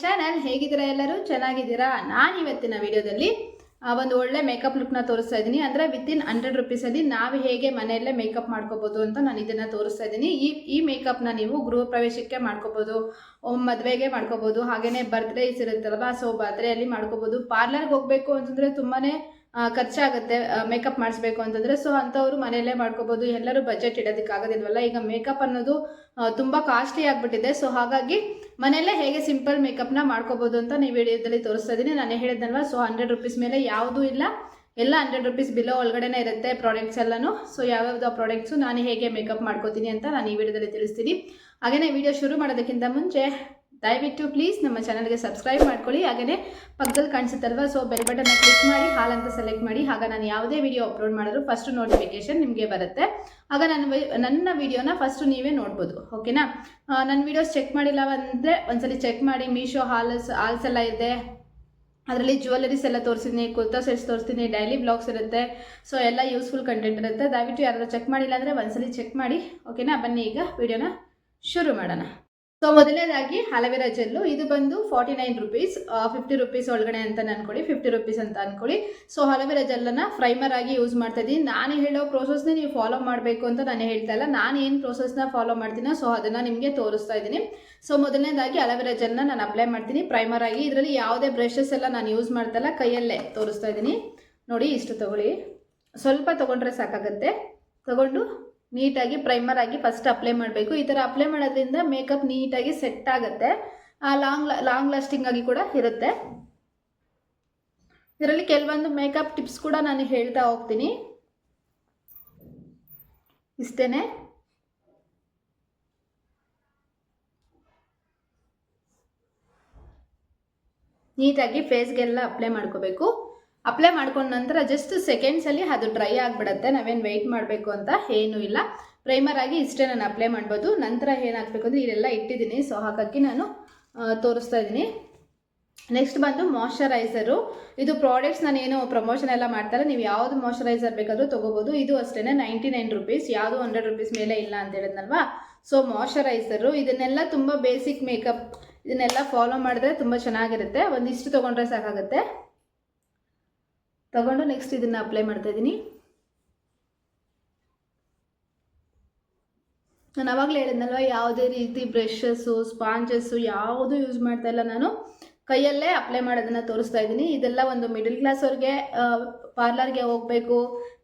Channel. ಹೇಗಿದ್ದೀರಾ ಎಲ್ಲರೂ? ಚೆನ್ನಾಗಿದ್ದೀರಾ? ನಾನು ಇವತ್ತಿನ ವಿಡಿಯೋದಲ್ಲಿ ಒಂದು ಒಳ್ಳೆ ಮೇಕಪ್ ಲುಕ್ನ ತೋರಿಸ್ತಾ ಇದ್ದೀನಿ. ಅಂದರೆ ವಿತಿನ್ 100 ರುಪೀಸಲ್ಲಿ ನಾವು ಹೇಗೆ ಮನೆಯಲ್ಲೇ ಮೇಕಪ್ ಮಾಡ್ಕೋಬೋದು ಅಂತ ನಾನು ಇದನ್ನು ತೋರಿಸ್ತಾ ಇದ್ದೀನಿ. ಈ ಮೇಕಪ್ನ ನೀವು ಗೃಹ ಪ್ರವೇಶಕ್ಕೆ ಮಾಡ್ಕೋಬೋದು, ಮದುವೆಗೆ ಮಾಡ್ಕೋಬೋದು, ಹಾಗೆಯೇ ಬರ್ತ್ಡೇಸ್ ಇರುತ್ತಲ್ವ, ಸೊ ಬರ್ತ್ಡೇಯಲ್ಲಿ ಮಾಡ್ಕೋಬೋದು. ಪಾರ್ಲರ್ಗೆ ಹೋಗಬೇಕು ಅಂತಂದರೆ ತುಂಬಾ ಖರ್ಚಾಗುತ್ತೆ ಮೇಕಪ್ ಮಾಡಿಸ್ಬೇಕು ಅಂತಂದರೆ. ಸೊ ಅಂಥವ್ರು ಮನೆಯಲ್ಲೇ ಮಾಡ್ಕೋಬೋದು. ಎಲ್ಲರೂ ಬಜೆಟ್ ಇಡೋದಕ್ಕಾಗೋದಿಲ್ವಲ್ಲ. ಈಗ ಮೇಕಪ್ ಅನ್ನೋದು ತುಂಬ ಕಾಸ್ಟ್ಲಿ ಆಗಿಬಿಟ್ಟಿದೆ. ಸೊ ಹಾಗಾಗಿ ಮನೆಯಲ್ಲೇ ಹೇಗೆ ಸಿಂಪಲ್ ಮೇಕಪ್ನ ಮಾಡ್ಕೋಬೋದು ಅಂತ ನೀವು ವಿಡಿಯೋದಲ್ಲಿ ತೋರಿಸ್ತಾ ಇದ್ದೀನಿ. ನಾನು ಹೇಳಿದ್ನಲ್ವ, ಸೊ 100 ರುಪೀಸ್ ಮೇಲೆ ಯಾವುದೂ ಇಲ್ಲ, ಎಲ್ಲ 100 ರುಪೀಸ್ ಬಿಲೋ ಒಳಗಡೆನೇ ಇರುತ್ತೆ ಪ್ರಾಡಕ್ಟ್ಸ್ ಎಲ್ಲನೂ. ಸೊ ಯಾವ್ಯಾವುದು ಪ್ರಾಡಕ್ಟ್ಸು ನಾನು ಹೇಗೆ ಮೇಕಪ್ ಮಾಡ್ಕೋತೀನಿ ಅಂತ ನಾನು ಈ ವಿಡಿಯೋದಲ್ಲಿ ತಿಳಿಸ್ತೀನಿ. ಹಾಗೆಯೇ ವಿಡಿಯೋ ಶುರು ಮಾಡೋದಕ್ಕಿಂತ ಮುಂಚೆ ದಯವಿಟ್ಟು ಪ್ಲೀಸ್ ನಮ್ಮ ಚಾನಲ್ಗೆ ಸಬ್ಸ್ಕ್ರೈಬ್ ಮಾಡ್ಕೊಳ್ಳಿ. ಹಾಗೆಯೇ ಪಕ್ಕದಲ್ಲಿ ಕಾಣಿಸುತ್ತಲ್ವ, ಸೊ ಬೆಲ್ ಬಟನ್ನ ಕ್ಲಿಕ್ ಮಾಡಿ ಹಾಲ್ ಅಂತ ಸೆಲೆಕ್ಟ್ ಮಾಡಿ. ಆಗ ನಾನು ಯಾವುದೇ ವಿಡಿಯೋ ಅಪ್ಲೋಡ್ ಮಾಡಿದ್ರು ಫಸ್ಟ್ ನೋಟಿಫಿಕೇಶನ್ ನಿಮಗೆ ಬರುತ್ತೆ. ಆಗ ನನ್ನ ವಿಡಿಯೋನ ಫಸ್ಟ್ ನೀವೇ ನೋಡ್ಬೋದು. ಓಕೆನಾ? ನನ್ನ ವಿಡಿಯೋಸ್ ಚೆಕ್ ಮಾಡಿಲ್ಲ ಅಂದರೆ ಒಂದ್ಸಲಿ ಚೆಕ್ ಮಾಡಿ. ಮೀಶೋ ಹಾಲ್ಸ್ ಎಲ್ಲ ಇದೆ, ಅದರಲ್ಲಿ ಜ್ಯುವೆಲರೀಸ್ ಎಲ್ಲ ತೋರಿಸ್ತೀನಿ, ಕುರ್ತಾ ಸೆಟ್ಸ್ ತೋರಿಸ್ತೀನಿ, ಡೈಲಿ ಬ್ಲಾಗ್ಸ್ ಇರುತ್ತೆ. ಸೊ ಎಲ್ಲ ಯೂಸ್ಫುಲ್ ಕಂಟೆಂಟ್ ಇರುತ್ತೆ. ದಯವಿಟ್ಟು ಯಾರಾದರೂ ಚೆಕ್ ಮಾಡಿಲ್ಲ ಅಂದರೆ ಒಂದ್ಸಲಿ ಚೆಕ್ ಮಾಡಿ. ಓಕೆನಾ? ಬನ್ನಿ ಈಗ ವಿಡಿಯೋನ ಶುರು ಮಾಡೋಣ. ಸೊ ಮೊದಲನೇದಾಗಿ ಅಲೋವೆರಾ ಜೆಲ್ಲು. ಇದು ಬಂದು 49 ರುಪೀಸ್, 50 ರುಪೀಸ್ ಒಳಗಡೆ ಅಂತ ಅನ್ಕೊಳ್ಳಿ, 50 ರುಪೀಸ್ ಅಂತ ಅನ್ಕೊಳ್ಳಿ. ಸೊ ಅಲೋವೆರಾ ಜೆಲ್ಲನ್ನು ಪ್ರೈಮರ್ ಆಗಿ ಯೂಸ್ ಮಾಡ್ತಾ ಇದ್ದೀನಿ. ನಾನು ಹೇಳೋ ಪ್ರೋಸೆಸ್ನ ನೀವು ಫಾಲೋ ಮಾಡಬೇಕು ಅಂತ ನಾನು ಹೇಳ್ತಾ ಇಲ್ಲ. ನಾನು ಏನು ಪ್ರೋಸೆಸ್ನ ಫಾಲೋ ಮಾಡ್ತೀನೋ ಸೊ ಅದನ್ನು ನಿಮಗೆ ತೋರಿಸ್ತಾ ಇದ್ದೀನಿ. ಸೊ ಮೊದಲನೇದಾಗಿ ಅಲೋವೆರಾ ಜೆಲ್ನ ನಾನು ಅಪ್ಲೈ ಮಾಡ್ತೀನಿ ಪ್ರೈಮರ್ ಆಗಿ. ಇದರಲ್ಲಿ ಯಾವುದೇ ಬ್ರಷಸ್ ಎಲ್ಲ ನಾನು ಯೂಸ್ ಮಾಡ್ತಾ ಇಲ್ಲ, ಕೈಯಲ್ಲೇ ತೋರಿಸ್ತಾ ಇದ್ದೀನಿ. ನೋಡಿ, ಇಷ್ಟು ತಗೊಳ್ಳಿ, ಸ್ವಲ್ಪ ತೊಗೊಂಡ್ರೆ ಸಾಕಾಗುತ್ತೆ. ತಗೊಂಡು ನೀಟಾಗಿ ಪ್ರೈಮರ್ ಆಗಿ ಫಸ್ಟ್ ಅಪ್ಲೈ ಮಾಡಬೇಕು. ಈ ಥರ ಅಪ್ಲೈ ಮಾಡೋದ್ರಿಂದ ಮೇಕಪ್ ನೀಟಾಗಿ ಸೆಟ್ ಆಗುತ್ತೆ, ಲಾಂಗ್ ಲಾಸ್ಟಿಂಗ್ ಆಗಿ ಕೂಡ ಇರುತ್ತೆ. ಇದರಲ್ಲಿ ಕೆಲವೊಂದು ಮೇಕಪ್ ಟಿಪ್ಸ್ ಕೂಡ ನಾನು ಹೇಳ್ತಾ ಹೋಗ್ತೀನಿ. ಇಷ್ಟೇನೆ. ನೀಟಾಗಿ ಫೇಸ್ಗೆಲ್ಲ ಅಪ್ಲೈ ಮಾಡ್ಕೋಬೇಕು. ಅಪ್ಲೈ ಮಾಡ್ಕೊಂಡ ನಂತರ ಜಸ್ಟ್ ಸೆಕೆಂಡ್ಸಲ್ಲಿ ಅದು ಡ್ರೈ ಆಗಿಬಿಡುತ್ತೆ. ನಾವೇನು ವೆಯ್ಟ್ ಮಾಡಬೇಕು ಅಂತ ಏನೂ ಇಲ್ಲ. ಪ್ರೈಮರ್ ಆಗಿ ಇಷ್ಟೇ ನಾನು ಅಪ್ಲೈ ಮಾಡ್ಬೋದು. ನಂತರ ಏನಾಗಬೇಕು ಅಂದರೆ ಇದೆಲ್ಲ ಇಟ್ಟಿದ್ದೀನಿ, ಸೊ ಹಾಗಾಗಿ ನಾನು ತೋರಿಸ್ತಾ ಇದ್ದೀನಿ. ನೆಕ್ಸ್ಟ್ ಬಂದು ಮಾಯ್ಶ್ಚರೈಸರು. ಇದು ಪ್ರಾಡಕ್ಟ್ಸ್ ನಾನು ಏನು ಪ್ರಮೋಷನ್ ಎಲ್ಲ ಮಾಡ್ತಾರೆ, ನೀವು ಯಾವುದು ಮಾಯ್ಶ್ಚರೈಸರ್ ಬೇಕಾದರೂ ತೊಗೋಬೋದು. ಇದು ಅಷ್ಟೇ 99 ರುಪೀಸ್, ಯಾವುದು 100 ರುಪೀಸ್ ಮೇಲೆ ಇಲ್ಲ ಅಂತ ಹೇಳಿದ್ನಲ್ವಾ. ಸೊ ಮಾಯ್ಶ್ಚರೈಸರು ಇದನ್ನೆಲ್ಲ ತುಂಬ ಬೇಸಿಕ್ ಮೇಕಪ್, ಇದನ್ನೆಲ್ಲ ಫಾಲೋ ಮಾಡಿದ್ರೆ ತುಂಬ ಚೆನ್ನಾಗಿರುತ್ತೆ. ಒಂದಿಷ್ಟು ತೊಗೊಂಡ್ರೆ ಸಾಕಾಗುತ್ತೆ. ತಗೊಂಡು ನೆಕ್ಸ್ಟ್ ಇದನ್ನು ಅಪ್ಲೈ ಮಾಡ್ತಾ ಇದ್ದೀನಿ. ನಾನು ಆವಾಗಲೇ ಹೇಳಿದ್ನಲ್ವ, ಯಾವುದೇ ರೀತಿ ಬ್ರಷಸ್ಸು ಸ್ಪಾಂಜಸ್ಸು ಯಾವುದು ಯೂಸ್ ಮಾಡ್ತಾ ಇಲ್ಲ, ನಾನು ಕೈಯಲ್ಲೇ ಅಪ್ಲೈ ಮಾಡೋದನ್ನು ತೋರಿಸ್ತಾ ಇದ್ದೀನಿ. ಇದೆಲ್ಲ ಒಂದು ಮಿಡಲ್ ಕ್ಲಾಸ್ ಅವ್ರಿಗೆ ಪಾರ್ಲರ್ಗೆ ಹೋಗಬೇಕು,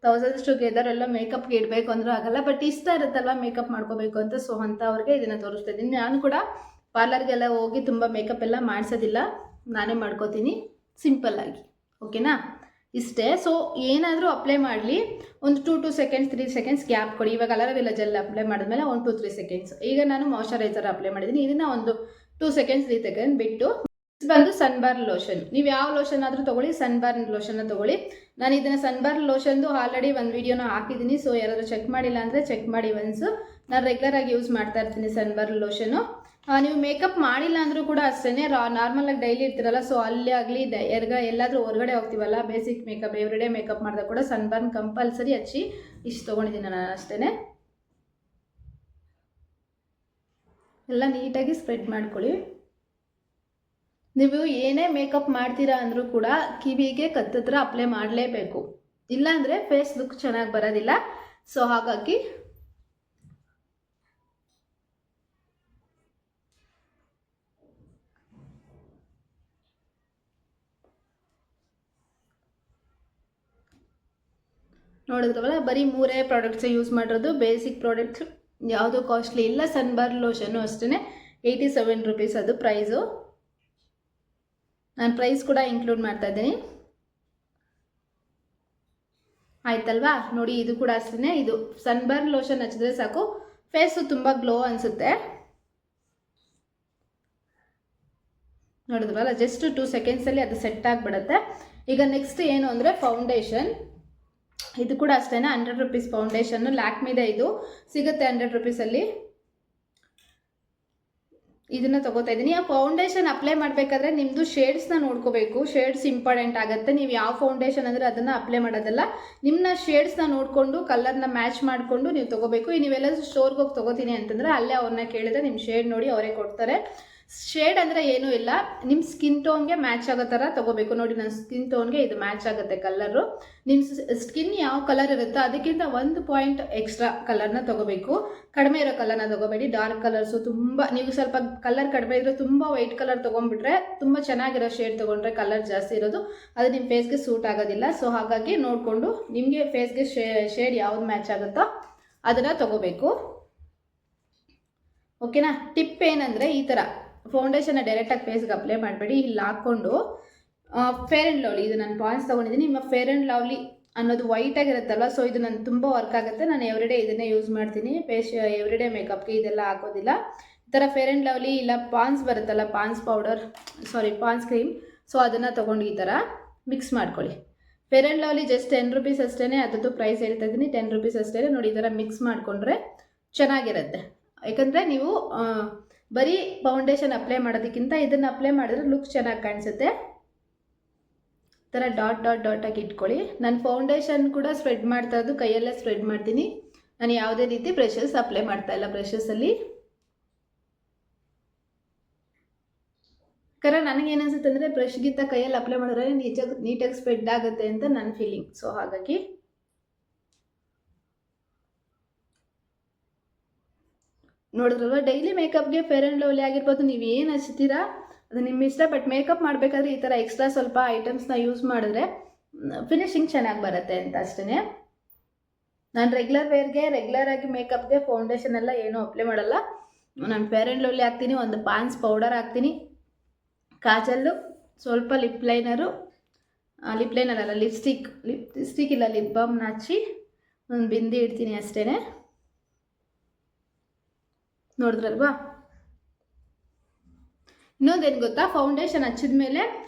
1000 ಟುಗೆದರ್ ಎಲ್ಲ ಮೇಕಪ್ಗೆ ಇಡಬೇಕು ಅಂದರೂ ಆಗಲ್ಲ. ಬಟ್ ಇಷ್ಟ ಇರುತ್ತಲ್ವ ಮೇಕಪ್ ಮಾಡ್ಕೋಬೇಕು ಅಂತ, ಸೊ ಅಂಥವ್ರಿಗೆ ಇದನ್ನು ತೋರಿಸ್ತಾ ಇದ್ದೀನಿ. ನಾನು ಕೂಡ ಪಾರ್ಲರ್ಗೆಲ್ಲ ಹೋಗಿ ತುಂಬ ಮೇಕಪ್ ಎಲ್ಲ ಮಾಡಿಸೋದಿಲ್ಲ, ನಾನೇ ಮಾಡ್ಕೋತೀನಿ ಸಿಂಪಲ್ಲಾಗಿ. ಓಕೆನಾ? ಇಷ್ಟೇ. ಸೊ ಏನಾದರೂ ಅಪ್ಲೈ ಮಾಡಲಿ, ಒಂದು 2 ಸೆಕೆಂಡ್ಸ್ 3 ಸೆಕೆಂಡ್ಸ್ ಗ್ಯಾಪ್ ಕೊಡಿ. ಇವಾಗ ಅಲೋವೆರಾ ಜೆಲ್ ಅಪ್ಲೈ ಮಾಡಿದ್ಮೇಲೆ 1 2 3 ಸೆಕೆಂಡ್ಸ್. ಈಗ ನಾನು ಮಾಯ್ಶ್ಚರೈಸರ್ ಅಪ್ಲೈ ಮಾಡಿದ್ದೀನಿ, ಇದನ್ನು ಒಂದು 2 ಸೆಕೆಂಡ್ಸ್ 3 ಸೆಕೆಂಡ್ ಬಿಟ್ಟು. ಬಂದು ಸನ್ಬರ್ನ್ ಲೋಷನ್. ನೀವು ಯಾವ ಲೋಷನ್ ಆದರೂ ತೊಗೊಳ್ಳಿ, ಸನ್ಬರ್ನ್ ಲೋಷನ್ನ ತೊಗೊಳ್ಳಿ. ನಾನು ಇದನ್ನು ಸನ್ಬರ್ನ್ ಲೋಷನ್ದು ಆಲ್ರೆಡಿ ಒಂದು ವಿಡಿಯೋನ ಹಾಕಿದ್ದೀನಿ. ಸೊ ಯಾರಾದರೂ ಚೆಕ್ ಮಾಡಿಲ್ಲ ಅಂದರೆ ಚೆಕ್ ಮಾಡಿ ಒನ್ಸು. ನಾನು ರೆಗ್ಯುಲರಾಗಿ ಯೂಸ್ ಮಾಡ್ತಾ ಇರ್ತೀನಿ ಸನ್ಬರ್ನ್ ಲೋಷನು. ನೀವು ಮೇಕಪ್ ಮಾಡಿಲ್ಲ ಅಂದರೂ ಕೂಡ ಅಷ್ಟೇ, ನಾರ್ಮಲಾಗಿ ಡೈಲಿ ಇರ್ತೀರಲ್ಲ, ಸೊ ಅಲ್ಲಿ ಆಗಲಿ ಎಲ್ಲಾದರೂ ಹೊರಗಡೆ ಹೋಗ್ತೀವಲ್ಲ, ಬೇಸಿಕ್ ಮೇಕಪ್ ಎವ್ರಿಡೇ ಮೇಕಪ್ ಮಾಡಿದಾಗ ಕೂಡ ಸನ್ಬರ್ನ್ ಕಂಪಲ್ಸರಿ ಹಚ್ಚಿ. ಇಷ್ಟು ತೊಗೊಂಡಿದ್ದೀನಿ ನಾನು ಅಷ್ಟೇ. ಎಲ್ಲ ನೀಟಾಗಿ ಸ್ಪ್ರೆಡ್ ಮಾಡ್ಕೊಳ್ಳಿ. ನೀವು ಏನೇ ಮೇಕಪ್ ಮಾಡ್ತೀರಾ ಅಂದರೂ ಕೂಡ ಕಿವಿಗೆ ಕತ್ತತ್ರ ಅಪ್ಲೈ ಮಾಡಲೇಬೇಕು, ಇಲ್ಲಾಂದರೆ ಫೇಸ್ ಲುಕ್ ಚೆನ್ನಾಗಿ ಬರೋದಿಲ್ಲ. ಸೊ ಹಾಗಾಗಿ ನೋಡಿದ್ರವಲ್ಲ, ಬರೀ 3 ಪ್ರಾಡಕ್ಟ್ಸೇ ಯೂಸ್ ಮಾಡಿರೋದು, ಬೇಸಿಕ್ ಪ್ರಾಡಕ್ಟ್ಸ್, ಯಾವುದು ಕಾಸ್ಟ್ಲಿ ಇಲ್ಲ. ಸನ್ಬರ್ನ್ ಲೋಷನ್ನು ಅಷ್ಟೇ 87 ರುಪೀಸ್ ಅದು ಪ್ರೈಸು. ನಾನು ಪ್ರೈಸ್ ಕೂಡ ಇನ್ಕ್ಲೂಡ್ ಮಾಡ್ತಾ ಇದ್ದೀನಿ. ಆಯ್ತಲ್ವಾ? ನೋಡಿ, ಇದು ಕೂಡ ಅಷ್ಟೇ. ಇದು ಸನ್ಬರ್ನ್ ಲೋಷನ್ ಹಚ್ಚಿದ್ರೆ ಸಾಕು, ಫೇಸು ತುಂಬ ಗ್ಲೋ ಅನಿಸುತ್ತೆ. ನೋಡಿದ್ರಲ್ಲ, ಜಸ್ಟ್ 2 ಸೆಕೆಂಡ್ಸಲ್ಲಿ ಅದು ಸೆಟ್ ಆಗಿಬಿಡುತ್ತೆ. ಈಗ ನೆಕ್ಸ್ಟ್ ಏನು ಅಂದರೆ ಫೌಂಡೇಶನ್. ಇದು ಕೂಡ ಅಷ್ಟೇ 100 ರುಪೀಸ್ ಫೌಂಡೇಶನ್ನು. ಲ್ಯಾಕ್ಮಿದೆ, ಇದು ಸಿಗುತ್ತೆ 100 ರುಪೀಸಲ್ಲಿ. ಇದನ್ನು ತೊಗೋತಾ ಇದ್ದೀನಿ. ಆ ಫೌಂಡೇಶನ್ ಅಪ್ಲೈ ಮಾಡಬೇಕಾದ್ರೆ ನಿಮ್ಮದು ಶೇಡ್ಸ್ನ ನೋಡ್ಕೋಬೇಕು. ಶೇಡ್ಸ್ ಇಂಪಾರ್ಟೆಂಟ್ ಆಗುತ್ತೆ. ನೀವು ಯಾವ ಫೌಂಡೇಶನ್ ಅಂದರೆ ಅದನ್ನು ಅಪ್ಲೈ ಮಾಡೋದಲ್ಲ, ನಿಮ್ಮ ಶೇಡ್ಸ್ನ ನೋಡಿಕೊಂಡು ಕಲರ್ನ ಮ್ಯಾಚ್ ಮಾಡಿಕೊಂಡು ನೀವು ತೊಗೋಬೇಕು. ನೀವೆಲ್ಲ ಸ್ಟೋರ್ಗೆ ಹೋಗಿ ತೊಗೋತೀನಿ ಅಂತಂದರೆ ಅಲ್ಲೇ ಅವ್ರನ್ನ ಕೇಳಿದ್ರೆ ನಿಮ್ಮ ಶೇಡ್ ನೋಡಿ ಅವರೇ ಕೊಡ್ತಾರೆ. ಶೇಡ್ ಅಂದರೆ ಏನೂ ಇಲ್ಲ, ನಿಮ್ಮ ಸ್ಕಿನ್ ಟೋನ್ಗೆ ಮ್ಯಾಚ್ ಆಗೋ ಥರ ತೊಗೋಬೇಕು. ನೋಡಿ ನನ್ನ ಸ್ಕಿನ್ ಟೋನ್ಗೆ ಇದು ಮ್ಯಾಚ್ ಆಗುತ್ತೆ ಕಲರು. ನಿಮ್ಮ ಸ್ಕಿನ್ ಯಾವ ಕಲರ್ ಇರುತ್ತೋ ಅದಕ್ಕಿಂತ 1 ಪಾಯಿಂಟ್ ಎಕ್ಸ್ಟ್ರಾ ಕಲರ್ನ ತೊಗೋಬೇಕು. ಕಡಿಮೆ ಇರೋ ಕಲರ್ನ ತೊಗೋಬೇಡಿ. ಡಾರ್ಕ್ ಕಲರ್ಸು ತುಂಬ, ನೀವು ಸ್ವಲ್ಪ ಕಲರ್ ಕಡಿಮೆ ಇದ್ದರೆ ತುಂಬ ವೈಟ್ ಕಲರ್ ತೊಗೊಂಡ್ಬಿಟ್ರೆ, ತುಂಬ ಚೆನ್ನಾಗಿರೋ ಶೇಡ್ ತೊಗೊಂಡ್ರೆ ಕಲರ್ ಜಾಸ್ತಿ ಇರೋದು ಅದು ನಿಮ್ಮ ಫೇಸ್ಗೆ ಸೂಟ್ ಆಗೋದಿಲ್ಲ. ಸೊ ಹಾಗಾಗಿ ನೋಡಿಕೊಂಡು ನಿಮಗೆ ಫೇಸ್ಗೆ ಶೇಡ್ ಯಾವ್ದು ಮ್ಯಾಚ್ ಆಗುತ್ತೋ ಅದನ್ನು ತೊಗೋಬೇಕು. ಓಕೆನಾ. ಟಿಪ್ ಏನಂದರೆ, ಈ ಥರ ಫೌಂಡೇಶನ್ನ ಡೈರೆಕ್ಟಾಗಿ ಫೇಸ್ಗೆ ಅಪ್ಲೈ ಮಾಡಬೇಡಿ. ಇಲ್ಲಿ ಹಾಕ್ಕೊಂಡು ಫೇರ್ ಆ್ಯಂಡ್ ಲವ್ಲಿ, ಇದು ನಾನು ಪಾಯಿಂಟ್ಸ್ ತೊಗೊಂಡಿದ್ದೀನಿ. ನಿಮ್ಮ ಫೇರ್ ಆ್ಯಂಡ್ ಲವ್ಲಿ ಅನ್ನೋದು ವೈಟಾಗಿರುತ್ತಲ್ಲ, ಸೊ ಇದು ನನಗೆ ತುಂಬ ವರ್ಕ್ ಆಗುತ್ತೆ. ನಾನು ಎವ್ರಿಡೇ ಇದನ್ನೇ ಯೂಸ್ ಮಾಡ್ತೀನಿ. ಎವ್ರಿಡೇ ಮೇಕಪ್ಗೆ ಇದೆಲ್ಲ ಹಾಕೋದಿಲ್ಲ. ಈ ಥರ ಫೇರ್ ಆ್ಯಂಡ್ ಲವ್ಲಿ ಇಲ್ಲ ಪಾನ್ಸ್ ಬರುತ್ತಲ್ಲ, ಪಾನ್ಸ್ ಕ್ರೀಮ್, ಸೊ ಅದನ್ನು ತೊಗೊಂಡು ಈ ಥರ ಮಿಕ್ಸ್ ಮಾಡ್ಕೊಳ್ಳಿ. Fair and lovely just 10 rupees ಅಷ್ಟೇ, ಅದರದ್ದು ಪ್ರೈಸ್ ಹೇಳ್ತಾ ಇದ್ದೀನಿ, 10 ರೂಪೀಸ್ ಅಷ್ಟೇ. ನೋಡಿ ಈ ಥರ ಮಿಕ್ಸ್ ಮಾಡಿಕೊಂಡ್ರೆ ಚೆನ್ನಾಗಿರುತ್ತೆ. ಯಾಕಂದರೆ ನೀವು ಬರೀ ಫೌಂಡೇಶನ್ ಅಪ್ಲೈ ಮಾಡೋದಕ್ಕಿಂತ ಇದನ್ನು ಅಪ್ಲೈ ಮಾಡಿದ್ರೆ ಲುಕ್ ಚೆನ್ನಾಗಿ ಕಾಣಿಸುತ್ತೆ. ಈ ಥರ ಡಾಟ್ ಆಗಿ ಇಟ್ಕೊಳ್ಳಿ. ನಾನು ಫೌಂಡೇಶನ್ ಕೂಡ ಸ್ಪ್ರೆಡ್ ಮಾಡ್ತಾ ಇರೋದು ಕೈಯಲ್ಲೇ ಸ್ಪ್ರೆಡ್ ಮಾಡ್ತೀನಿ. ನಾನು ಯಾವುದೇ ರೀತಿ ಬ್ರಷಸ್ ಅಪ್ಲೈ ಮಾಡ್ತಾ ಇಲ್ಲ ಬ್ರಷಸ್ಸಲ್ಲಿ. ಯಾಕಂದರೆ ನನಗೇನು ಅನಿಸುತ್ತೆ ಅಂದರೆ, ಬ್ರಷ್ಗಿಂತ ಕೈಯಲ್ಲಿ ಅಪ್ಲೈ ಮಾಡಿದ್ರೆ ನೀಟಾಗಿ ಸ್ಪ್ರೆಡ್ ಆಗುತ್ತೆ ಅಂತ ನನ್ನ ಫೀಲಿಂಗ್. ಸೊ ಹಾಗಾಗಿ ನೋಡಿದ್ರಲ್ವ, ಡೈಲಿ ಮೇಕಪ್ಗೆ ಫೇರ್ ಆ್ಯಂಡ್ ಲವ್ಲಿ ಆಗಿರ್ಬೋದು, ನೀವು ಏನು ಹಚ್ತೀರಾ ಅದು ನಿಮ್ಮ ಇಷ್ಟ. ಬಟ್ ಮೇಕಪ್ ಮಾಡಬೇಕಾದ್ರೆ ಈ ಥರ ಎಕ್ಸ್ಟ್ರಾ ಸ್ವಲ್ಪ ಐಟಮ್ಸ್ನ ಯೂಸ್ ಮಾಡಿದ್ರೆ ಫಿನಿಶಿಂಗ್ ಚೆನ್ನಾಗಿ ಬರುತ್ತೆ ಅಂತ ಅಷ್ಟೇ. ನಾನು ರೆಗ್ಯುಲರಾಗಿ ಮೇಕಪ್ಗೆ ಫೌಂಡೇಶನ್ ಎಲ್ಲ ಏನೂ ಅಪ್ಲೈ ಮಾಡಲ್ಲ. ನಾನು ಫೇರ್ ಆ್ಯಂಡ್ ಲವ್ಲಿ ಹಾಕ್ತೀನಿ, ಒಂದು ಪಾನ್ಸ್ ಪೌಡರ್ ಹಾಕ್ತೀನಿ, ಕಾಜಲ್ಲು, ಸ್ವಲ್ಪ ಲಿಪ್ಸ್ಟಿಕ್ ಇಲ್ಲ ಲಿಪ್ ಬಾಮ್ ಹಚ್ಚಿ ಒಂದು ಬಿಂದಿ ಇಡ್ತೀನಿ ಅಷ್ಟೇ. ನೋಡಿದ್ರಲ್ವಾ. ಇನ್ನೊಂದೇನು ಗೊತ್ತಾ, ಫೌಂಡೇಶನ್ ಹಚ್ಚಿದ ಮೇಲೆ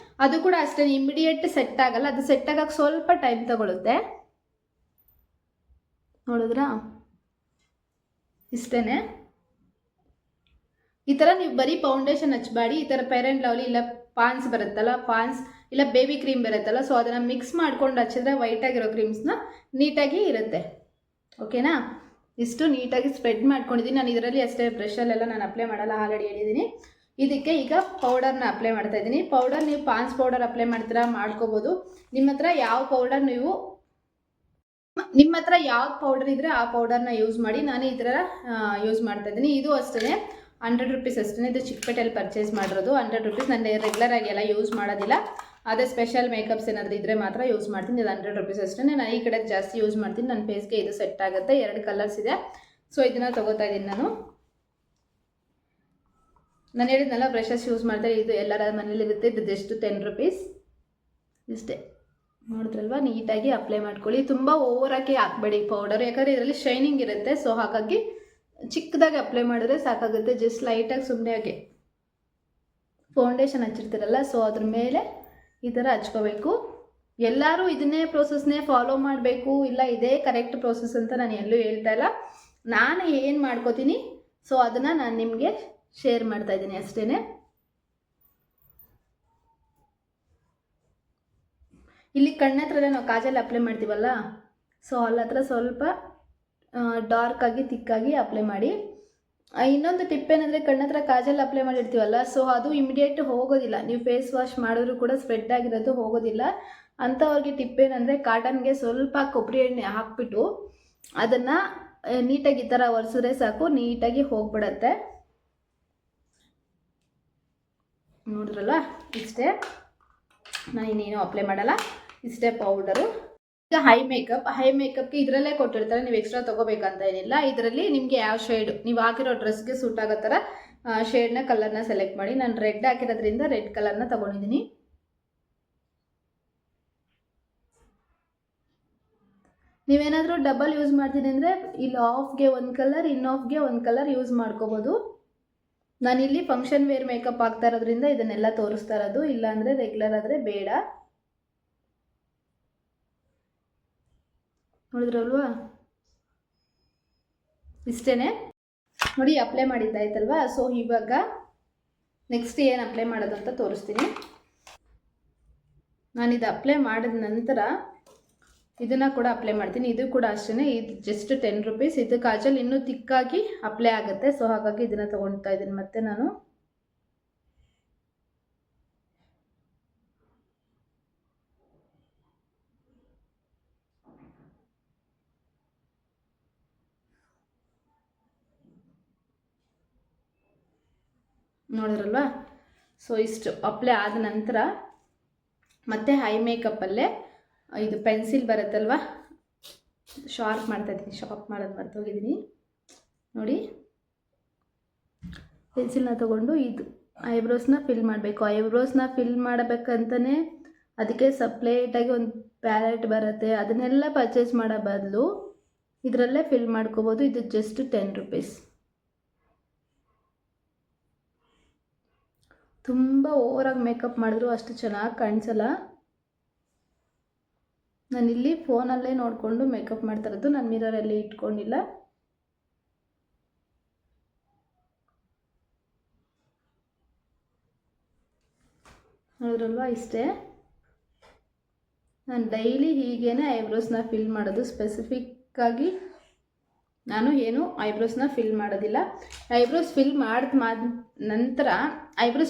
ಅದು ಕೂಡ ಅಷ್ಟೇ ಇಮಿಡಿಯೇಟ್ ಸೆಟ್ ಆಗಲ್ಲ. ಅದು ಸೆಟ್ ಆಗಕ್ಕೆ ಸ್ವಲ್ಪ ಟೈಮ್ ತಗೊಳುತ್ತೆ. ನೋಡಿದ್ರಾ, ಇಷ್ಟೇ. ಈ ಥರ ನೀವು ಬರೀ ಫೌಂಡೇಶನ್ ಹಚ್ಚಬೇಡಿ. ಈ ಥರ ಫೇರ್ ಆ್ಯಂಡ್ ಲವ್ಲಿ ಇಲ್ಲ ಪಾನ್ಸ್ ಬರುತ್ತಲ್ಲ, ಪಾನ್ಸ್ ಇಲ್ಲ ಬೇಬಿ ಕ್ರೀಮ್ ಬರುತ್ತಲ್ಲ, ಸೊ ಅದನ್ನು ಮಿಕ್ಸ್ ಮಾಡ್ಕೊಂಡು ಹಚ್ಚಿದ್ರೆ ವೈಟಾಗಿರೋ ಕ್ರೀಮ್ಸ್ನ ನೀಟಾಗಿ ಇರುತ್ತೆ. ಓಕೆನಾ. ಇಷ್ಟು ನೀಟಾಗಿ ಸ್ಪ್ರೆಡ್ ಮಾಡ್ಕೊಂಡಿದ್ದೀನಿ. ನಾನು ಇದರಲ್ಲಿ ಅಷ್ಟೇ ಬ್ರಷಲ್ಲೆಲ್ಲ ನಾನು ಅಪ್ಲೈ ಮಾಡಲ್ಲ, ಆಲ್ರೆಡಿ ಹೇಳಿದ್ದೀನಿ. ಇದಕ್ಕೆ ಈಗ ಪೌಡರ್ನ ಅಪ್ಲೈ ಮಾಡ್ತಾ ಇದ್ದೀನಿ. ಪೌಡರ್ ನೀವು ಪಾನ್ಸ್ ಪೌಡರ್ ಅಪ್ಲೈ ಮಾಡ್ತೀರಾ, ಮಾಡ್ಕೋಬೋದು. ನಿಮ್ಮ ಹತ್ರ ಯಾವ ಪೌಡರ್ ಇದ್ದರೆ ಆ ಪೌಡರ್ನ ಯೂಸ್ ಮಾಡಿ. ನಾನು ಈ ಥರ ಯೂಸ್ ಮಾಡ್ತಾ ಇದ್ದೀನಿ. ಇದು ಅಷ್ಟೇ 100 ರೂಪೀಸ್ ಅಷ್ಟೇ. ಇದು ಚಿಕ್ಕಪೇಟೆಯಲ್ಲಿ ಪರ್ಚೇಸ್ ಮಾಡಿರೋದು 100 ರೂಪೀಸ್. ನಾನು ರೆಗ್ಯುಲರಾಗಿ ಎಲ್ಲ ಯೂಸ್ ಮಾಡೋದಿಲ್ಲ. ಅದೇ ಸ್ಪೆಷಲ್ ಮೇಕಪ್ಸ್ ಏನಾದರೂ ಇದ್ದರೆ ಮಾತ್ರ ಯೂಸ್ ಮಾಡ್ತೀನಿ. ಇದು 100 ರೂಪೀಸ್ ಅಷ್ಟೇ. ನಾನು ಈ ಕಡೆ ಜಾಸ್ತಿ ಯೂಸ್ ಮಾಡ್ತೀನಿ. ನನ್ನ ಫೇಸ್ಗೆ ಇದು ಸೆಟ್ ಆಗುತ್ತೆ. 2 ಕಲರ್ಸ್ ಇದೆ, ಸೊ ಇದನ್ನು ತೊಗೋತಾ ಇದ್ದೀನಿ ನಾನು ಹೇಳಿದ್ನಲ್ಲ ಬ್ರಷಸ್ ಯೂಸ್ ಮಾಡ್ತಾರೆ. ಇದು ಎಲ್ಲರ ಮನೇಲಿರುತ್ತೆ. ಇದು ಜಸ್ಟ್ 10 ರೂಪೀಸ್ ಇಷ್ಟೇ. ನೋಡಿದ್ರಲ್ವ, ನೀಟಾಗಿ ಅಪ್ಲೈ ಮಾಡ್ಕೊಳ್ಳಿ. ತುಂಬ ಓವರಾಗಿ ಹಾಕಬೇಡಿ ಪೌಡರ್, ಯಾಕಂದರೆ ಇದರಲ್ಲಿ ಶೈನಿಂಗ್ ಇರುತ್ತೆ. ಸೊ ಹಾಗಾಗಿ ಚಿಕ್ಕದಾಗಿ ಅಪ್ಲೈ ಮಾಡಿದ್ರೆ ಸಾಕಾಗುತ್ತೆ. ಜಸ್ಟ್ ಲೈಟಾಗಿ ಸುಮ್ಮನೆ ಆಗಿ ಫೌಂಡೇಶನ್ ಹಚ್ಚಿರ್ತೀರಲ್ಲ, ಸೊ ಅದ್ರ ಮೇಲೆ ಈ ಥರ ಹಚ್ಕೋಬೇಕು. ಎಲ್ಲರೂ ಇದನ್ನೇ ಪ್ರೋಸೆಸ್ನೇ ಫಾಲೋ ಮಾಡಬೇಕು, ಇಲ್ಲ ಇದೇ ಕರೆಕ್ಟ್ ಪ್ರೋಸೆಸ್ ಅಂತ ನಾನು ಎಲ್ಲೂ ಹೇಳ್ತಾ ಇಲ್ಲ. ನಾನು ಏನು ಮಾಡ್ಕೋತೀನಿ ಸೊ ಅದನ್ನು ನಾನು ನಿಮಗೆ ಶೇರ್ ಮಾಡ್ತಾ ಇದ್ದೀನಿ ಅಷ್ಟೇ. ಇಲ್ಲಿ ಕಣ್ಣತ್ರಲ್ಲೇ ನಾವು ಕಾಜಲ್ ಅಪ್ಲೈ ಮಾಡ್ತೀವಲ್ಲ, ಸೊ ಅಲ್ಲತ್ರ ಸ್ವಲ್ಪ ಡಾರ್ಕಾಗಿ ತಿಕ್ಕಾಗಿ ಅಪ್ಲೈ ಮಾಡಿ. ಇನ್ನೊಂದು ಟಿಪ್ ಏನಂದರೆ, ಕಣ್ಣತ್ರ ಕಾಜಲ್ ಅಪ್ಲೈ ಮಾಡಿರ್ತೀವಲ್ಲ, ಸೊ ಅದು ಇಮಿಡಿಯೇಟ್ ಹೋಗೋದಿಲ್ಲ. ನೀವು ಫೇಸ್ ವಾಶ್ ಮಾಡಿದ್ರು ಕೂಡ ಸ್ಪ್ರೆಡ್ ಆಗಿರೋದು ಹೋಗೋದಿಲ್ಲ. ಅಂಥವ್ರಿಗೆ ಟಿಪ್ ಏನಂದರೆ, ಕಾಟನ್ಗೆ ಸ್ವಲ್ಪ ಕೊಬ್ಬರಿ ಎಣ್ಣೆ ಹಾಕ್ಬಿಟ್ಟು ಅದನ್ನು ನೀಟಾಗಿ ಈ ಥರ ಒರೆಸಿದ್ರೆ ಸಾಕು, ನೀಟಾಗಿ ಹೋಗ್ಬಿಡತ್ತೆ. ನೋಡಿದ್ರಲ್ಲ, ಇಷ್ಟೇ. ನಾನು ಇನ್ನೇನು ಅಪ್ಲೈ ಮಾಡಲ್ಲ, ಇಷ್ಟೇ ಪೌಡರು. ಈಗ ಹೈ ಮೇಕಪ್ಗೆ ಇದರಲ್ಲೇ ಕೊಟ್ಟಿರ್ತಾರೆ, ನೀವು ಎಕ್ಸ್ಟ್ರಾ ತೊಗೋಬೇಕಂತ ಏನಿಲ್ಲ. ಇದರಲ್ಲಿ ನಿಮಗೆ ಯಾವ ಶೇಡ್ ನೀವು ಹಾಕಿರೋ ಡ್ರೆಸ್ಗೆ ಸೂಟ್ ಆಗೋ ಥರ ಶೇಡ್ನ ಕಲರ್ನ ಸೆಲೆಕ್ಟ್ ಮಾಡಿ. ನಾನು ರೆಡ್ ಹಾಕಿರೋದ್ರಿಂದ ರೆಡ್ ಕಲರ್ನ ತೊಗೊಂಡಿದ್ದೀನಿ. ನೀವೇನಾದರೂ ಡಬಲ್ ಯೂಸ್ ಮಾಡ್ತೀನಿ ಅಂದರೆ ಇಲ್ಲಿ ಆಫ್ಗೆ ಒಂದು ಕಲರ್, ಆಫ್ಗೆ ಒಂದು ಕಲರ್ ಯೂಸ್ ಮಾಡ್ಕೋಬೋದು. ನಾನಿಲ್ಲಿ ಫಂಕ್ಷನ್ ವೇರ್ ಮೇಕಪ್ ಆಗ್ತಾ ಇರೋದ್ರಿಂದ ಇದನ್ನೆಲ್ಲ ತೋರಿಸ್ತಾ ಇರೋದು, ಇಲ್ಲಾಂದರೆ ರೆಗ್ಯುಲರ್ ಆದರೆ ಬೇಡ. ನೋಡಿದ್ರಲ್ವಾ, ಇಷ್ಟೇ. ನೋಡಿ ಅಪ್ಲೈ ಮಾಡಿದ್ದಾಯ್ತಲ್ವಾ. ಸೊ ಇವಾಗ ನೆಕ್ಸ್ಟ್ ಏನು ಅಪ್ಲೈ ಮಾಡೋದು ಅಂತ ತೋರಿಸ್ತೀನಿ. ನಾನಿದು ಅಪ್ಲೈ ಮಾಡಿದ ನಂತರ ಇದನ್ನು ಕೂಡ ಅಪ್ಲೈ ಮಾಡ್ತೀನಿ. ಇದು ಕೂಡ ಅಷ್ಟೇ, ಇದು ಜಸ್ಟ್ 10 ರೂಪೀಸ್. ಇದು ಕಾಜಲ್ ಇನ್ನೂ ತಿಕ್ಕಾಗಿ ಅಪ್ಲೈ ಆಗುತ್ತೆ. ಸೊ ಹಾಗಾಗಿ ಇದನ್ನು ತೊಗೊಳ್ತಾ ಇದ್ದೀನಿ ಮತ್ತೆ ನಾನು. ನೋಡಿದ್ರಲ್ವಾ. ಸೊ ಇಷ್ಟು ಅಪ್ಲೈ ಆದ ನಂತರ ಮತ್ತೆ ಐ ಮೇಕಪ್ಪಲ್ಲೇ ಇದು ಪೆನ್ಸಿಲ್ ಬರುತ್ತಲ್ವ, ಶಾರ್ಪ್ ಮಾಡ್ತಾಯಿದ್ದೀನಿ, ಶಾರ್ಪ್ ಮಾಡೋದು ಮರ್ತೋಗಿದ್ದೀನಿ ನೋಡಿ. ಪೆನ್ಸಿಲ್ನ ತೊಗೊಂಡು ಇದು ಐಬ್ರೋಸ್ನ ಫಿಲ್ ಮಾಡಬೇಕು. ಐಬ್ರೋಸ್ನ ಫಿಲ್ ಮಾಡಬೇಕಂತಲೇ ಅದಕ್ಕೆ ಸಪ್ರೇಟಾಗಿ ಒಂದು ಪ್ಯಾಲೆಟ್ ಬರುತ್ತೆ, ಅದನ್ನೆಲ್ಲ ಪರ್ಚೇಸ್ ಮಾಡೋ ಬದಲು ಇದರಲ್ಲೇ ಫಿಲ್ ಮಾಡ್ಕೋಬೋದು. ಇದು ಜಸ್ಟ್ 10 ರೂಪೀಸ್. ತುಂಬ ಓವರಾಗಿ ಮೇಕಪ್ ಮಾಡಿದ್ರು ಅಷ್ಟು ಚೆನ್ನಾಗಿ ಕಾಣಿಸಲ್ಲ. ನಾನಿಲ್ಲಿ ಫೋನಲ್ಲೇ ನೋಡಿಕೊಂಡು ಮೇಕಪ್ ಮಾಡ್ತಾ ಇರೋದು, ನಾನು ಮಿರರಲ್ಲಿ ಇಟ್ಕೊಂಡಿಲ್ಲ. ನೋಡಿದ್ರಲ್ವ, ಇಷ್ಟೇ. ನಾನು ಡೈಲಿ ಹೀಗೇ ಐಬ್ರೋಸ್ನ ಫಿಲ್ ಮಾಡೋದು. ಸ್ಪೆಸಿಫಿಕ್ಕಾಗಿ ನಾನು ಏನು ಐಬ್ರೋಸ್ನ ಫಿಲ್ ಮಾಡೋದಿಲ್ಲ. ಐಬ್ರೋಸ್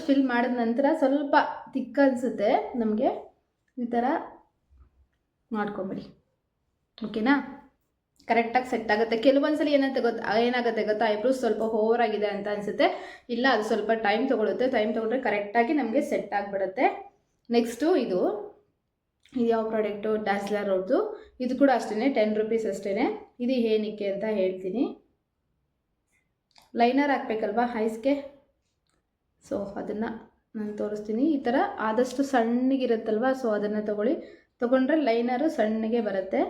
ಫಿಲ್ ಮಾಡಿದ ನಂತರ ಸ್ವಲ್ಪ ತಿಕ್ಕ ಅನಿಸುತ್ತೆ ನಮಗೆ, ಈ ಥರ ಮಾಡ್ಕೊಂಬಿಡಿ, ಓಕೆನಾ. ಕರೆಕ್ಟಾಗಿ ಸೆಟ್ ಆಗುತ್ತೆ. ಕೆಲವೊಂದ್ಸಲಿ ಏನಾಗುತ್ತೆ ಗೊತ್ತಾ, ಐಬ್ರೋಸ್ ಸ್ವಲ್ಪ ಓವರ್ ಆಗಿದೆ ಅಂತ ಅನಿಸುತ್ತೆ. ಇಲ್ಲ, ಅದು ಸ್ವಲ್ಪ ಟೈಮ್ ತೊಗೊಳುತ್ತೆ. ಟೈಮ್ ತೊಗೊಂಡ್ರೆ ಕರೆಕ್ಟಾಗಿ ನಮಗೆ ಸೆಟ್ ಆಗಿಬಿಡುತ್ತೆ. ನೆಕ್ಸ್ಟು ಇದು ಯಾವ ಪ್ರಾಡಕ್ಟು, ಡ್ಯಾಸ್ಲರ್ ಅವ್ರದ್ದು. ಇದು ಕೂಡ ಅಷ್ಟೇ 10 ರೂಪೀಸ್ ಅಷ್ಟೇ. ಇದು ಏನಕ್ಕೆ ಅಂತ ಹೇಳ್ತೀನಿ. ಲೈನರ್ ಹಾಕ್ಬೇಕಲ್ವಾ ಐಸ್ಗೆ, ಸೊ ಅದನ್ನು ನಾನು ತೋರಿಸ್ತೀನಿ. ಈ ಥರ ಆದಷ್ಟು ಸಣ್ಣಗಿರುತ್ತಲ್ವ, ಸೊ ಅದನ್ನು ತೊಗೊಂಡ್ರೆ ಲೈನರು ಸಣ್ಣಗೆ ಬರುತ್ತೆ.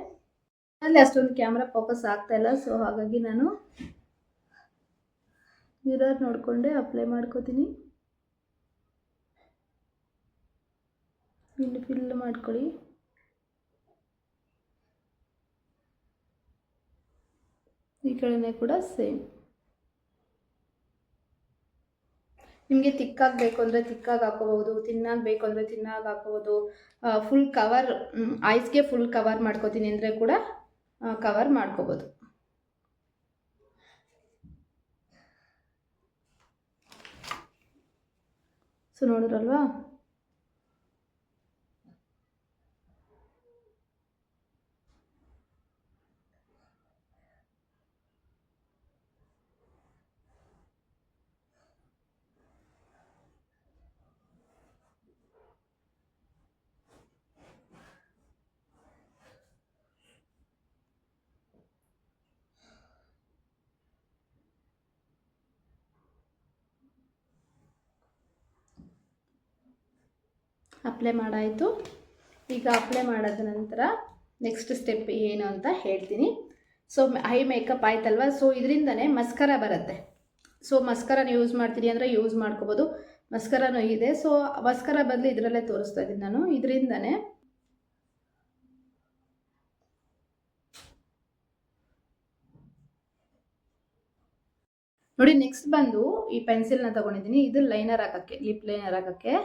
ಅಲ್ಲಿ ಅಷ್ಟೊಂದು ಕ್ಯಾಮ್ರಾ ಫೋಕಸ್ ಆಗ್ತಾಯಿಲ್ಲ, ಸೊ ಹಾಗಾಗಿ ನಾನು ಮಿರರ್ ನೋಡಿಕೊಂಡೆ ಅಪ್ಲೈ ಮಾಡ್ಕೋತೀನಿ. ಇಲ್ಲಿ ಫಿಲ್ ಮಾಡ್ಕೊಳ್ಳಿ. ಈ ಕಡೆನೇ ಕೂಡ ಸೇಮ್. ನಿಮಗೆ ತಿಕ್ಕಾಗಬೇಕು ಅಂದರೆ ತಿಕ್ಕಾಗಿ ಹಾಕೋಬಹುದು, ತಿನ್ನಾಗಬೇಕು ಅಂದರೆ ತಿನ್ನಾಗಿ ಹಾಕೋಬಹುದು. ಫುಲ್ ಕವರ್ ಐಸ್ಗೆ ಫುಲ್ ಕವರ್ ಮಾಡ್ಕೋತೀನಿ ಅಂದರೆ ಕೂಡ ಕವರ್ ಮಾಡ್ಕೋಬೋದು. ಸೊ ನೋಡಿದ್ರಲ್ವಾ, ಅಪ್ಲೈ ಮಾಡಾಯಿತು. ಈಗ ಅಪ್ಲೈ ಮಾಡಿದ ನಂತರ ನೆಕ್ಸ್ಟ್ ಸ್ಟೆಪ್ ಏನು ಅಂತ ಹೇಳ್ತೀನಿ. ಸೊ ಐ ಮೇಕಪ್ ಆಯ್ತಲ್ವ, ಸೊ ಇದರಿಂದನೇ ಮಸ್ಕರ ಬರುತ್ತೆ. ಸೊ ಮಸ್ಕರನ ಯೂಸ್ ಮಾಡ್ತೀನಿ ಅಂದರೆ ಯೂಸ್ ಮಾಡ್ಕೋಬೋದು. ಮಸ್ಕರನೂ ಇದೆ. ಸೊ ಮಸ್ಕರ ಬದಲು ಇದರಲ್ಲೇ ತೋರಿಸ್ತಾ ಇದ್ದೀನಿ ನಾನು. ಇದರಿಂದನೇ ನೋಡಿ. ನೆಕ್ಸ್ಟ್ ಬಂದು ಈ ಪೆನ್ಸಿಲ್ನ ತೊಗೊಂಡಿದ್ದೀನಿ. ಇದು ಲೈನರ್ ಹಾಕೋಕ್ಕೆ, ಲಿಪ್ ಲೈನರ್ ಹಾಕೋಕ್ಕೆ.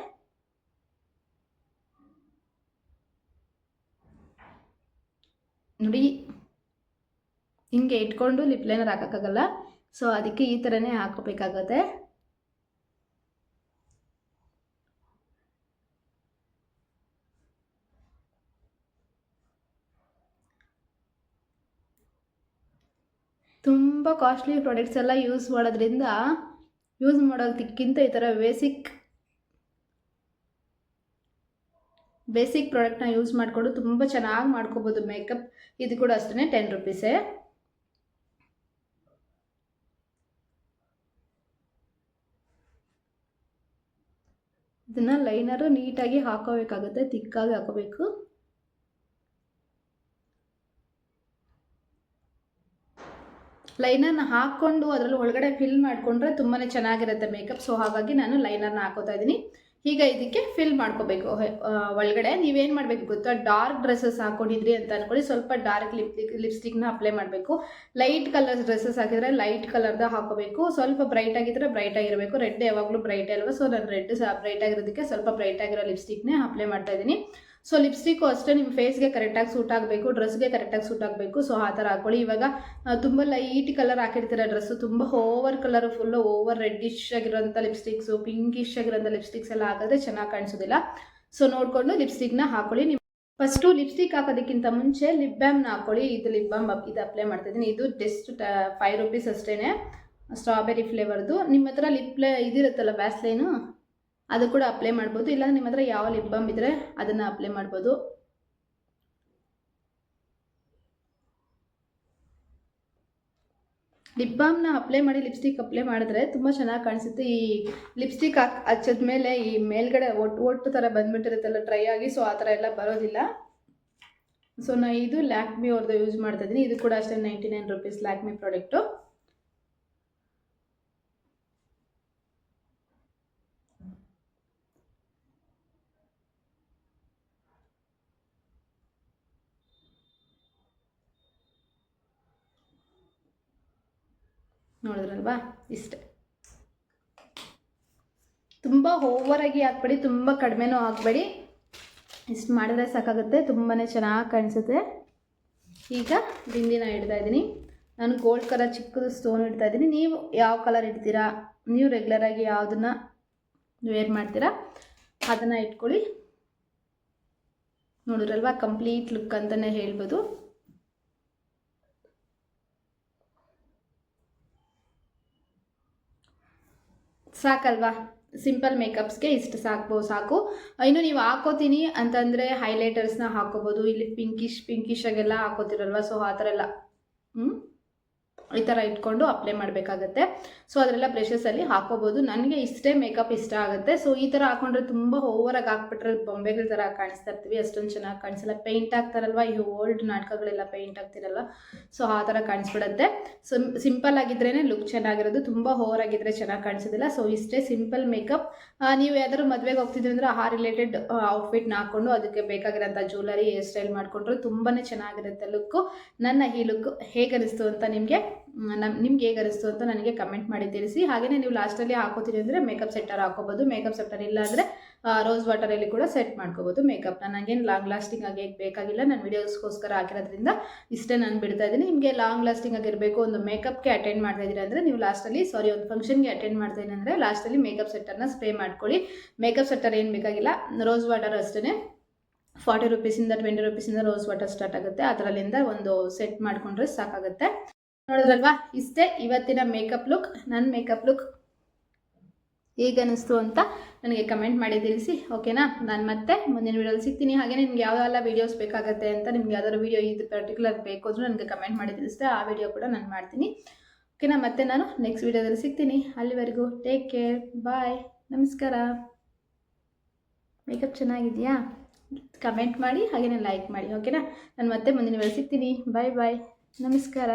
ನೋಡಿ, ಹಿಂಗೆ ಇಟ್ಕೊಂಡು ಲಿಪ್ ಲೈನರ್ ಹಾಕೋಕ್ಕಾಗಲ್ಲ, ಸೊ ಅದಕ್ಕೆ ಈ ಥರನೇ ಹಾಕೋಬೇಕಾಗತ್ತೆ. ತುಂಬ ಕಾಸ್ಟ್ಲಿ ಪ್ರಾಡಕ್ಟ್ಸ್ ಎಲ್ಲ ಯೂಸ್ ಮಾಡೋದಕ್ಕಿಂತ ಈ ಥರ ಬೇಸಿಕ್ ಪ್ರಾಡಕ್ಟ್ನ ಯೂಸ್ ಮಾಡಿಕೊಂಡು ತುಂಬ ಚೆನ್ನಾಗಿ ಮಾಡ್ಕೋಬೋದು ಮೇಕಪ್. ಇದು ಕೂಡ ಅಷ್ಟೇ 10 ರೂಪೀಸೇ. ಇದನ್ನು ಲೈನರು ನೀಟಾಗಿ ಹಾಕೋಬೇಕಾಗುತ್ತೆ, ತಿಕ್ಕಾಗಿ ಹಾಕೋಬೇಕು. ಲೈನರ್ನ ಹಾಕ್ಕೊಂಡು ಅದರಲ್ಲಿ ಒಳಗಡೆ ಫಿಲ್ ಮಾಡಿಕೊಂಡ್ರೆ ತುಂಬಾ ಚೆನ್ನಾಗಿರುತ್ತೆ ಮೇಕಪ್. ಸೊ ಹಾಗಾಗಿ ನಾನು ಲೈನರ್ನ ಹಾಕೋತಾ ಇದ್ದೀನಿ. ಈಗ ಇದಕ್ಕೆ ಫಿಲ್ ಮಾಡ್ಕೋಬೇಕು ಒಳಗಡೆ. ನೀವೇನು ಮಾಡಬೇಕು ಗೊತ್ತಾ, ಡಾರ್ಕ್ ಡ್ರೆಸ್ಸಸ್ ಹಾಕೊಂಡಿದ್ರಿ ಅಂತ ಅಂದ್ಕೊಳ್ಳಿ, ಸ್ವಲ್ಪ ಡಾರ್ಕ್ ಲಿಪ್ಸ್ಟಿಕ್ನ ಅಪ್ಲೈ ಮಾಡಬೇಕು. ಲೈಟ್ ಕಲರ್ ಡ್ರೆಸ್ಸಸ್ ಹಾಕಿದರೆ ಲೈಟ್ ಕಲರ್ದ ಹಾಕೋಬೇಕು. ಸ್ವಲ್ಪ ಬ್ರೈಟ್ ಆಗಿದ್ದರೆ ಬ್ರೈಟ್ ಆಗಿರಬೇಕು. ರೆಡ್ ಯಾವಾಗಲೂ ಬ್ರೈಟ್ ಅಲ್ವಾ, ಸೊ ನಾನು ರೆಡ್ ಬ್ರೈಟ್ ಆಗಿರೋದಕ್ಕೆ ಸ್ವಲ್ಪ ಬ್ರೈಟ್ ಆಗಿರೋ ಲಿಪ್ಸ್ಟಿಕ್ನೇ ಅಪ್ಲೈ ಮಾಡ್ತಾ ಇದ್ದೀನಿ. ಸೊ ಲಿಪ್ಸ್ಟಿಕ್ಕು ಅಷ್ಟೇ ನಿಮ್ಮ ಫೇಸ್ಗೆ ಕರೆಕ್ಟಾಗಿ ಸೂಟ್ ಆಗಬೇಕು, ಡ್ರೆಸ್ಗೆ ಕರೆಕ್ಟಾಗಿ ಸೂಟ್ ಆಗಬೇಕು. ಸೊ ಆ ಥರ ಹಾಕ್ಕೊಳ್ಳಿ. ಇವಾಗ ತುಂಬ ಲೈಟ್ ಕಲರ್ ಹಾಕಿರ್ತೀರ ಡ್ರೆಸ್ಸು, ತುಂಬ over colour, full over reddish ಆಗಿರೋಂಥ ಲಿಪ್ಸ್ಟಿಕ್ಸು, ಪಿಂಕಿಶ್ ಆಗಿರೋಂಥ ಲಿಪ್ಸ್ಟಿಕ್ಸ್ ಎಲ್ಲ ಹಾಕಿದ್ರೆ ಚೆನ್ನಾಗಿ ಕಾಣಿಸೋದಿಲ್ಲ. ಸೊ ನೋಡಿಕೊಂಡು ಲಿಪ್ಸ್ಟಿಕ್ನ ಹಾಕ್ಕೊಳ್ಳಿ. ನೀವು ಫಸ್ಟು ಲಿಪ್ಸ್ಟಿಕ್ ಹಾಕೋದಕ್ಕಿಂತ ಮುಂಚೆ ಲಿಪ್ ಬಾಮ್ನ ಹಾಕ್ಕೊಳ್ಳಿ. ಇದು ಲಿಪ್ ಬಾಮ್ ಇದು ಅಪ್ಲೈ ಮಾಡ್ತಾಯಿದ್ದೀನಿ. ಇದು ಜಸ್ಟ್ 5 ರೂಪೀಸ್ ಅಷ್ಟೇ. ಸ್ಟ್ರಾಬೆರಿ ಫ್ಲೇವರ್ದು. ನಿಮ್ಮ ಹತ್ರ ಇದಿರುತ್ತಲ್ಲ ವ್ಯಾಸ್ಲೈನು, ಅದು ಕೂಡ ಅಪ್ಲೈ ಮಾಡ್ಬೋದು. ಇಲ್ಲ ನಿಮ್ಮ ಹತ್ರ ಯಾವ ಲಿಪ್ ಬಾಮ್ ಇದ್ದರೆ ಅದನ್ನು ಅಪ್ಲೈ ಮಾಡ್ಬೋದು. ಲಿಪ್ ಬಾಮ್ನ ಅಪ್ಲೈ ಮಾಡಿ ಲಿಪ್ಸ್ಟಿಕ್ ಅಪ್ಲೈ ಮಾಡಿದ್ರೆ ತುಂಬ ಚೆನ್ನಾಗಿ ಕಾಣಿಸುತ್ತೆ. ಈ ಲಿಪ್ಸ್ಟಿಕ್ ಹಚ್ಚದ ಮೇಲೆ ಈ ಮೇಲ್ಗಡೆ ಒಟ್ಟು ಥರ ಬಂದ್ಬಿಟ್ಟಿರುತ್ತಲ್ಲ ಡ್ರೈ ಆಗಿ, ಸೊ ಆ ಥರ ಎಲ್ಲ ಬರೋದಿಲ್ಲ. ಸೊ ನಾನು ಇದು ಲ್ಯಾಕ್ಮಿ ಅವ್ರದ್ದು ಯೂಸ್ ಮಾಡ್ತಾ ಇದ್ದೀನಿ. ಇದು ಕೂಡ ಅಷ್ಟೇ 99 ರೂಪೀಸ್ ಲ್ಯಾಕ್ಮಿ ಪ್ರಾಡಕ್ಟು. ನೋಡಿದ್ರಲ್ವಾ, ಇಷ್ಟೇ. ತುಂಬ ಓವರಾಗಿ ಹಾಕ್ಬೇಡಿ, ತುಂಬ ಕಡಿಮೆನೂ ಹಾಕ್ಬೇಡಿ. ಇಷ್ಟು ಮಾಡಿದ್ರೆ ಸಾಕಾಗುತ್ತೆ, ತುಂಬಾ ಚೆನ್ನಾಗಿ ಕಾಣಿಸುತ್ತೆ. ಈಗ ಬಿಂದಿನ ಇಡ್ತಾ ಇದ್ದೀನಿ. ನಾನು ಗೋಲ್ಡ್ ಕಲರ್ ಚಿಕ್ಕದು ಸ್ಟೋನ್ ಇಡ್ತಾ ಇದ್ದೀನಿ. ನೀವು ಯಾವ ಕಲರ್ ಇಡ್ತೀರಾ, ನೀವು ರೆಗ್ಯುಲರಾಗಿ ಯಾವುದನ್ನು ವೇರ್ ಮಾಡ್ತೀರಾ ಅದನ್ನು ಇಟ್ಕೊಳ್ಳಿ. ನೋಡಿದ್ರಲ್ವಾ, ಕಂಪ್ಲೀಟ್ ಲುಕ್ ಅಂತಲೇ ಹೇಳ್ಬೋದು. ಸಾಕಲ್ವಾ, ಸಿಂಪಲ್ ಮೇಕಪ್ಸ್ಗೆ ಇಷ್ಟು ಸಾಕು. ಇನ್ನು ನೀವು ಹಾಕೋತೀನಿ ಅಂತಂದರೆ ಹೈಲೈಟರ್ಸ್ನ ಹಾಕೋಬೋದು. ಇಲ್ಲಿ ಪಿಂಕಿಶಾಗೆಲ್ಲ ಹಾಕೋತಿರಲ್ವ, ಸೊ ಆ ಥರ ಎಲ್ಲ ಈ ಥರ ಇಟ್ಕೊಂಡು ಅಪ್ಲೈ ಮಾಡಬೇಕಾಗತ್ತೆ. ಸೊ ಅದರೆಲ್ಲ ಬ್ರಷಸಲ್ಲಿ ಹಾಕೋಬೋದು. ನನಗೆ ಇಷ್ಟೇ ಮೇಕಪ್ ಇಷ್ಟ ಆಗುತ್ತೆ. ಸೊ ಈ ಥರ ಹಾಕೊಂಡ್ರೆ ತುಂಬ ಓವರಾಗಿ ಹಾಕ್ಬಿಟ್ರೆ ಬೊಂಬೆಗಳ ಥರ ಕಾಣಿಸ್ತಾ ಇರ್ತೀವಿ, ಅಷ್ಟೊಂದು ಚೆನ್ನಾಗಿ ಕಾಣಿಸಲ್ಲ. ಪೇಂಟ್ ಆಗ್ತಾರಲ್ವ, ಈ ಓಲ್ಡ್ ನಾಟಕಗಳೆಲ್ಲ ಪೇಂಟ್ ಆಗ್ತಿರಲ್ಲ, ಸೊ ಆ ಥರ ಕಾಣಿಸ್ಬಿಡುತ್ತೆ. ಸೊ ಸಿಂಪಲ್ ಆಗಿದ್ರೇ ಲುಕ್ ಚೆನ್ನಾಗಿರೋದು, ತುಂಬ ಓವರಾಗಿದ್ದರೆ ಚೆನ್ನಾಗಿ ಕಾಣಿಸೋದಿಲ್ಲ. ಸೊ ಇಷ್ಟೇ ಸಿಂಪಲ್ ಮೇಕಪ್. ನೀವು ಯಾವ್ದಾದ್ರು ಮದುವೆಗೆ ಹೋಗ್ತಿದ್ವಿ ಅಂದರೆ ಆ ರಿಲೇಟೆಡ್ ಔಟ್ಫಿಟ್ನ ಹಾಕ್ಕೊಂಡು ಅದಕ್ಕೆ ಬೇಕಾಗಿರೋಂಥ ಜ್ಯುವೆಲರಿ ಹೇರ್ ಸ್ಟೈಲ್ ಮಾಡಿಕೊಂಡ್ರೆ ತುಂಬಾ ಚೆನ್ನಾಗಿರುತ್ತೆ ಲುಕ್ಕು. ನನ್ನ ಈ ಲುಕ್ ಹೇಗೆ ಅನಿಸ್ತು ಅಂತ ನಿಮಗೆ ಹೇಗೆ ಅನಿಸ್ತು ಅಂತ ನನಗೆ ಕಮೆಂಟ್ ಮಾಡಿ ತಿಳಿಸಿ. ಹಾಗೆಯೇ ನೀವು ಲಾಸ್ಟಲ್ಲಿ ಹಾಕೋತೀರಿ ಅಂದರೆ ಮೇಕಪ್ ಸೆಟ್ಟರ್ ಹಾಕೋಬೋದು. ಮೇಕಪ್ ಸೆಟ್ಟರ್ ಇಲ್ಲ ಅಂದರೆ ರೋಸ್ ವಾಟರಲ್ಲಿ ಕೂಡ ಸೆಟ್ ಮಾಡ್ಕೋಬೋದು ಮೇಕಪ್ನ. ನನಗೇನು ಲಾಂಗ್ ಲಾಸ್ಟಿಂಗ್ ಆಗಿ ಬೇಕಾಗಿಲ್ಲ, ನಾನು ವೀಡಿಯೋಸ್ಗೋಸ್ಕರ ಹಾಕಿರೋದ್ರಿಂದ ಇಷ್ಟೇ ನಾನು ಬಿಡ್ತಾ ಇದ್ದೀನಿ. ನಿಮಗೆ ಲಾಂಗ್ ಲಾಸ್ಟಿಂಗ್ ಆಗಿರಬೇಕು, ಒಂದು ಮೇಕಪ್ಗೆ ಅಟೆಂಡ್ ಮಾಡ್ತಾ ಇದ್ದೀರಾ ಅಂದರೆ ನೀವು ಲಾಸ್ಟಲ್ಲಿ ಒಂದು ಫಂಕ್ಷನ್ಗೆ ಅಟೆಂಡ್ ಮಾಡ್ತಾ ಇದ್ದೀನಿ ಅಂದರೆ ಲಾಸ್ಟಲ್ಲಿ ಮೇಕಪ್ ಸೆಟ್ಟರ್ನ ಸ್ಪ್ರೇ ಮಾಡ್ಕೊಳ್ಳಿ. ಮೇಕಪ್ ಸೆಟ್ಟರ್ ಏನು ಬೇಕಾಗಿಲ್ಲ, ರೋಸ್ ವಾಟರ್ ಅಷ್ಟೇ. 40 ರೂಪೀಸಿಂದ 20 ರೂಪೀಸಿಂದ ರೋಸ್ ವಾಟರ್ ಸ್ಟಾರ್ಟ್ ಆಗುತ್ತೆ. ಅದರಲ್ಲಿಂದ ಒಂದು ಸೆಟ್ ಮಾಡಿಕೊಂಡ್ರೆ ಸಾಕಾಗುತ್ತೆ. ನೋಡಿದ್ರಲ್ವಾ, ಇಷ್ಟೇ ಇವತ್ತಿನ ಮೇಕಪ್ ಲುಕ್. ನನ್ನ ಮೇಕಪ್ ಲುಕ್ ಹೇಗೆ ಅನ್ನಿಸ್ತು ಅಂತ ನನಗೆ ಕಮೆಂಟ್ ಮಾಡಿ ತಿಳಿಸಿ, ಓಕೆನಾ? ನಾನು ಮತ್ತೆ ಮುಂದಿನ ವೀಡಿಯೋಲಿ ಸಿಗ್ತೀನಿ. ಹಾಗೆ ನಿಮ್ಗೆ ಯಾವೆಲ್ಲ ವೀಡಿಯೋಸ್ ಬೇಕಾಗುತ್ತೆ ಅಂತ, ನಿಮ್ಗೆ ಯಾವ್ದಾದ್ರು ವೀಡಿಯೋ ಇದು ಪರ್ಟಿಕ್ಯುಲರ್ ಬೇಕು ಅಂದರೂ ನನಗೆ ಕಮೆಂಟ್ ಮಾಡಿ ತಿಳಿಸಿದೆ, ಆ ವಿಡಿಯೋ ಕೂಡ ನಾನು ಮಾಡ್ತೀನಿ, ಓಕೆನಾ? ಮತ್ತೆ ನಾನು ನೆಕ್ಸ್ಟ್ ವೀಡಿಯೋದಲ್ಲಿ ಸಿಗ್ತೀನಿ. ಅಲ್ಲಿವರೆಗೂ ಟೇಕ್ ಕೇರ್, ಬಾಯ್, ನಮಸ್ಕಾರ. ಮೇಕಪ್ ಚೆನ್ನಾಗಿದೆಯಾ ಕಮೆಂಟ್ ಮಾಡಿ, ಹಾಗೆಯೇ ಲೈಕ್ ಮಾಡಿ, ಓಕೆನಾ? ನಾನು ಮತ್ತೆ ಮುಂದಿನ ವೀಡಿಯೋ ಸಿಗ್ತೀನಿ. ಬಾಯ್ ಬಾಯ್, ನಮಸ್ಕಾರ.